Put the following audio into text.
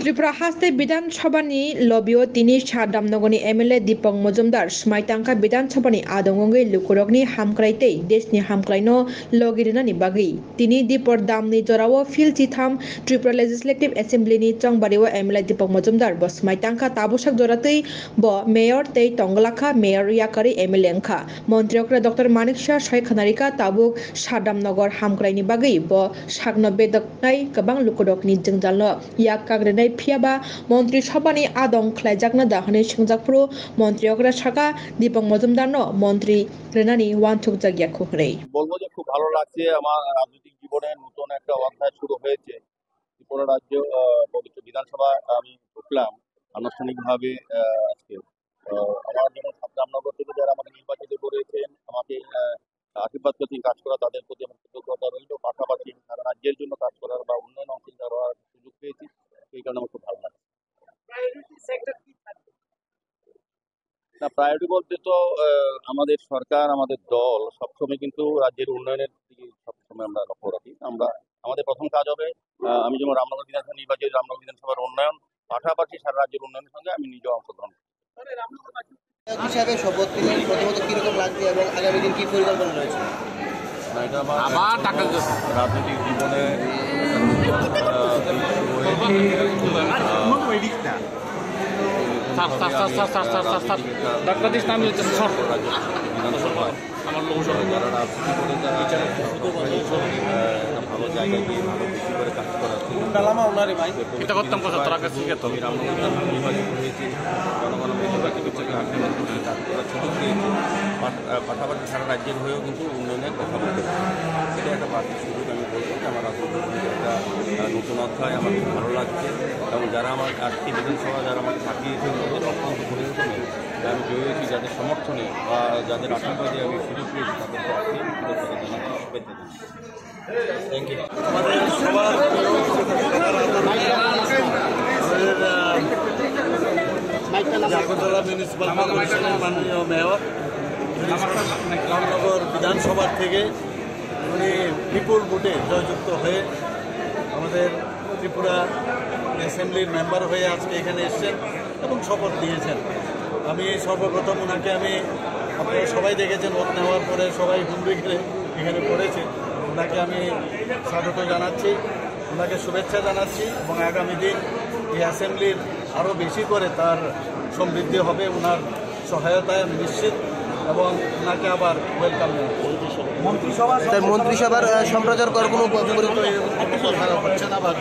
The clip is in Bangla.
त्रिपुरा हास्ते विधानसभानि लबियो तिनि सादामनगरनि एमएलए दीपक मजुमदार स्माइतांका विधानसभानि आदंगंगै लुकुरकनि हामक्राइतै देशनि हामक्राइनो लगिरिनानि बागै तिनि दीपर दामनि जरावो फिल चिथाम त्रिपुरा लेजिस्लेटिव एसेम्ब्लिनि चंबारियो एमएलए दीपक मजुमदार ब स्माइतांका ताबुसाक जरातै ब मेयर तै तंगलाखा मेयर याकारि एमएलए अंखा मंत्रियकरा डॉक्टर मानिक शाह सयखानारिका ताबुक सादामनगर हामक्राइनि बागै ब सागनो बेदकनाय गोबां लुकुरकनि जोंजालनो याक काग्रेनाय फियाबा मंत्री सभानि आदं ख्लायजाकना दाहनै सिंजाकफ्रु मंत्रियकरा साका दीपक मजुमदारनो मंत्री रेनानि वानथुक जागियाखौ हरै বলবো যে খুব ভালো লাগছে আমার রাজনৈতিক জীবনে নতুন একটা অধ্যায় শুরু হয়েছে। ত্রিপুরা রাজ্য পবিত্র বিধানসভা আমি ঢুকলাম আনুষ্ঠানিকভাবে আজকে। আমার যেমন সাতরামনগর থেকে যারা আমাকে নির্বাচিত করেছেন, আমাকে আশীর্বাদ করছেন কাজ করা, তাদের প্রতি আমার কৃতজ্ঞতা রইল। পাশাপাশি সারা রাজ্যের জন্য কাজ করার বা উন্নয়ন অংশীদার হওয়ার সুযোগ পেয়েছি, সেই কারণে আমার খুব ভালো লাগছে। না, প্রায়োরিটি বলতে তো আমাদের সরকার, আমাদের দল সবসময় কিন্তু রাজ্যের উন্নয়নের দিকে সবসময় আমরা লক্ষ্য রাখি। আমাদের প্রথম কাজ হবে, আমি যেমন রামনগর বিধানসভা নির্বাচিত, রামনগর বিধানসভার উন্নয়ন, পাশাপাশি সারা রাজ্যের উন্নয়নের সঙ্গে আমি নিজেও অংশগ্রহণ করি। হিসাবে শপথ নিলেন, প্রথমত কিরকম লাগছে এবং আগামী দিন কি পরিকল্পনা রয়েছে? এটা আমার রাজনৈতিক জীবনে ভালো জায়গায় গিয়ে ভালো বেশি করে কাজ করা নির্বাচিত হয়েছে, জনগণের নির্বাচিত আশীর্বাদ করে কাজ করার সুযোগ দিয়েছে। পাশাপাশি সারা রাজ্যের হয়েও কিন্তু উন্নয়নের কথা বলতে পারে। এটা একটা বাড়তি সুযোগ। আমি বলবো যে আমার রাজনৈতিক একটা নতুন অধ্যায় আমার খুব ভালো লাগছে এবং যারা আমার 8টি বিধানসভা যারা আমাকে পাঠিয়েছেন তাদের অত্যন্ত পরিবর্তনে আমি জয়ী হয়েছি, যাদের সমর্থনে বা যাদের আশীর্বাদে আমি সুযোগ পেয়েছি তাদেরকে অসীম কৃতজ্ঞতা জানাচ্ছি, শুভেচ্ছা দিচ্ছি। Thank you. আমাদের সবার আগরতলা মিউনিসিপাল কর্পোরেশনের মাননীয় মেয়র রামনগর বিধানসভার থেকে উনি বিপুল ভোটে জয়যুক্ত হয়ে আমাদের ত্রিপুরা অ্যাসেম্বলির মেম্বার হয়ে আজকে এখানে এসেছেন এবং শপথ নিয়েছেন। আমি সর্বপ্রথম ওনাকে আপনারা সবাই দেখেছেন, ভোট নেওয়ার পরে সবাই হুমড়ি খেলে এখানে পড়েছে। ওনাকে আমি স্বাগত জানাচ্ছি, ওনাকে শুভেচ্ছা জানাচ্ছি এবং আগামী দিন এই অ্যাসেম্বলির আরও বেশি করে তার সমৃদ্ধি হবে ওনার সহায়তায় আমি নিশ্চিত এবং ওনাকে আবার ওয়েলকাম জানাচ্ছি। মন্ত্রিসভার সম্প্রচার করার কোনো কথা হচ্ছে না বা